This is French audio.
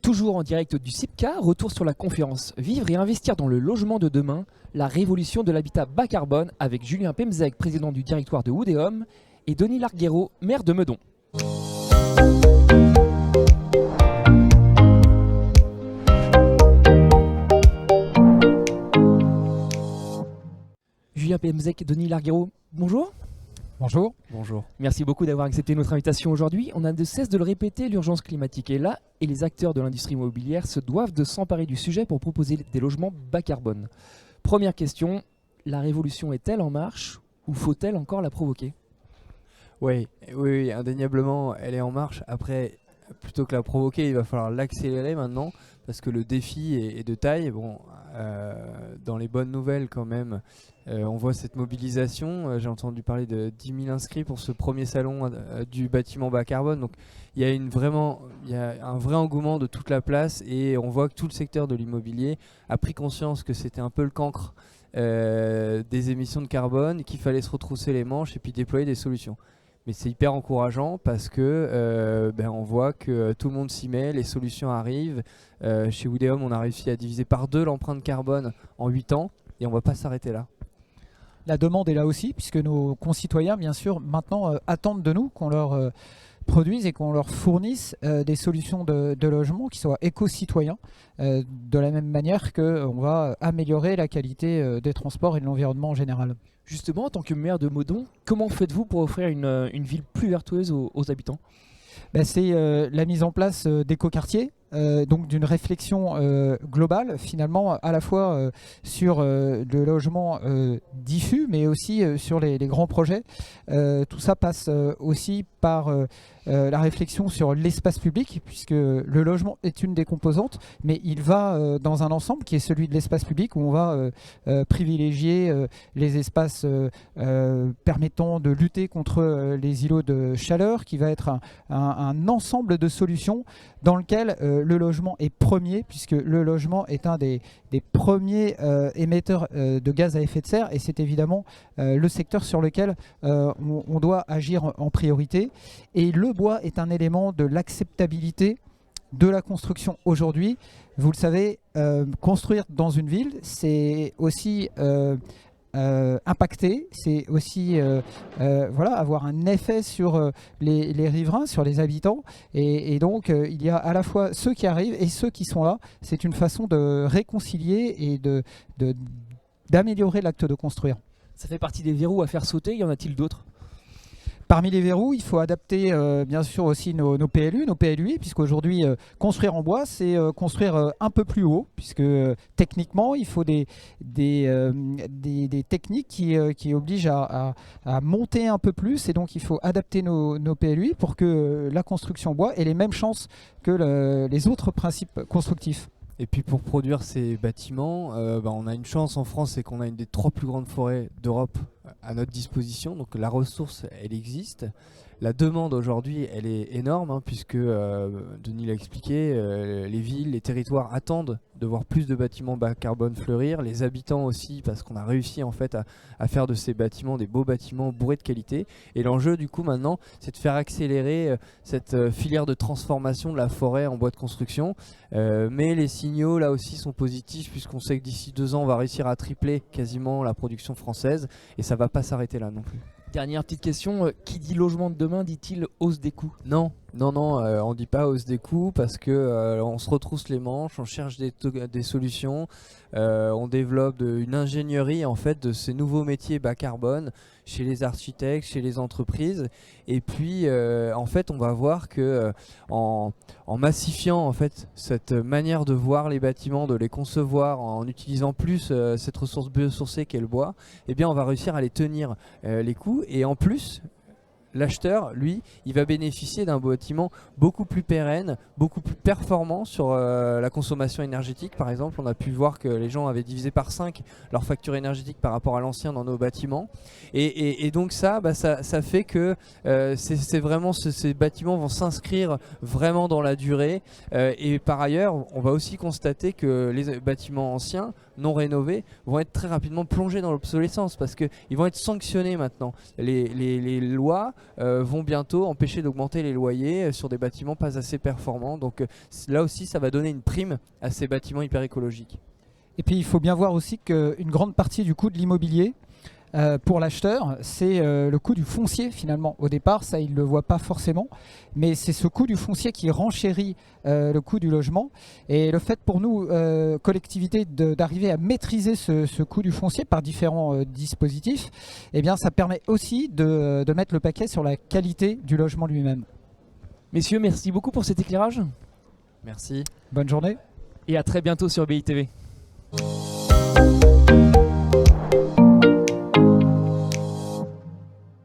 Toujours en direct du CIPCA, retour sur la conférence Vivre et investir dans le logement de demain, la révolution de l'habitat bas carbone avec Julien Pemzec, président du directoire de Woodéum, et Denis Larguero, maire de Meudon. Julien Pemzec et Denis Larguero, bonjour. Bonjour. Bonjour. Merci beaucoup d'avoir accepté notre invitation aujourd'hui. On n'a de cesse de le répéter, l'urgence climatique est là et les acteurs de l'industrie immobilière se doivent de s'emparer du sujet pour proposer des logements bas carbone. Première question, la révolution est-elle en marche ou faut-elle encore la provoquer ? Oui, indéniablement, elle est en marche. Après, plutôt que la provoquer, il va falloir l'accélérer maintenant parce que le défi est de taille. Bon, dans les bonnes nouvelles quand même, on voit cette mobilisation. J'ai entendu parler de 10 000 inscrits pour ce premier salon du bâtiment bas carbone. Donc il y a un vrai engouement de toute la place et on voit que tout le secteur de l'immobilier a pris conscience que c'était un peu le cancre des émissions de carbone, qu'il fallait se retrousser les manches et puis déployer des solutions. Mais c'est hyper encourageant parce que on voit que tout le monde s'y met, les solutions arrivent. Chez Woodéum, on a réussi à diviser par 2 l'empreinte carbone en 8 ans et on ne va pas s'arrêter là. La demande est là aussi, puisque nos concitoyens, bien sûr, maintenant attendent de nous qu'on leur produise et qu'on leur fournisse des solutions de logement qui soient éco-citoyens, de la même manière qu'on va améliorer la qualité des transports et de l'environnement en général. Justement, en tant que maire de Meudon, comment faites-vous pour offrir une ville plus vertueuse aux habitants ? C'est la mise en place d'écoquartiers, donc d'une réflexion globale finalement à la fois sur le logement diffus mais aussi sur les grands projets. Tout ça passe aussi par la réflexion sur l'espace public, puisque le logement est une des composantes, mais il va dans un ensemble qui est celui de l'espace public où on va privilégier les espaces permettant de lutter contre les îlots de chaleur, qui va être un ensemble de solutions dans lequel le logement est premier, puisque le logement est un des premiers émetteurs de gaz à effet de serre, et c'est évidemment le secteur sur lequel on doit agir en priorité. Et le bois est un élément de l'acceptabilité de la construction aujourd'hui. Vous le savez, construire dans une ville, c'est aussi impacter, c'est aussi avoir un effet sur les riverains, sur les habitants, et donc il y a à la fois ceux qui arrivent et ceux qui sont là. C'est une façon de réconcilier et d'améliorer l'acte de construire. Ça fait partie des verrous à faire sauter, y en a-t-il d'autres ? Parmi les verrous, il faut adapter bien sûr aussi nos PLU, nos PLUI, puisqu'aujourd'hui, construire en bois, c'est construire un peu plus haut, puisque techniquement, il faut des techniques qui obligent à monter un peu plus, et donc il faut adapter nos PLUI pour que la construction en bois ait les mêmes chances que les autres principes constructifs. Et puis pour produire ces bâtiments, on a une chance en France, c'est qu'on a une des 3 plus grandes forêts d'Europe à notre disposition. Donc la ressource, elle existe. La demande aujourd'hui, elle est énorme, puisque Denis l'a expliqué, les villes, les territoires attendent de voir plus de bâtiments bas carbone fleurir, les habitants aussi, parce qu'on a réussi en fait à faire de ces bâtiments des beaux bâtiments bourrés de qualité. Et l'enjeu du coup maintenant, c'est de faire accélérer cette filière de transformation de la forêt en bois de construction. Mais les signaux là aussi sont positifs, puisqu'on sait que d'ici 2 ans, on va réussir à tripler quasiment la production française, et ça ne va pas s'arrêter là non plus. Dernière petite question, qui dit logement de demain dit-il hausse des coûts ? Non, on dit pas hausse des coûts parce que on se retrousse les manches, on cherche des solutions, on développe une ingénierie en fait de ces nouveaux métiers bas carbone chez les architectes, chez les entreprises, et puis en fait on va voir que en massifiant en fait cette manière de voir les bâtiments, de les concevoir, en utilisant plus cette ressource biosourcée qu'est le bois, eh bien on va réussir à les tenir les coûts, et en plus l'acheteur, lui, il va bénéficier d'un bâtiment beaucoup plus pérenne, beaucoup plus performant sur la consommation énergétique. Par exemple, on a pu voir que les gens avaient divisé par 5 leur facture énergétique par rapport à l'ancien dans nos bâtiments. Et donc ça fait que c'est vraiment ces bâtiments vont s'inscrire vraiment dans la durée. Et par ailleurs, on va aussi constater que les bâtiments anciens non rénovés vont être très rapidement plongés dans l'obsolescence parce qu'ils vont être sanctionnés maintenant. Les lois vont bientôt empêcher d'augmenter les loyers sur des bâtiments pas assez performants. Donc là aussi, ça va donner une prime à ces bâtiments hyper écologiques. Et puis il faut bien voir aussi qu'une grande partie du coût de l'immobilier pour l'acheteur, c'est le coût du foncier finalement. Au départ, ça il ne le voit pas forcément, mais c'est ce coût du foncier qui renchérit le coût du logement. Et le fait pour nous, collectivités, d'arriver à maîtriser ce coût du foncier par différents dispositifs, eh bien, ça permet aussi de mettre le paquet sur la qualité du logement lui-même. Messieurs, merci beaucoup pour cet éclairage. Merci. Bonne journée. Et à très bientôt sur BITV.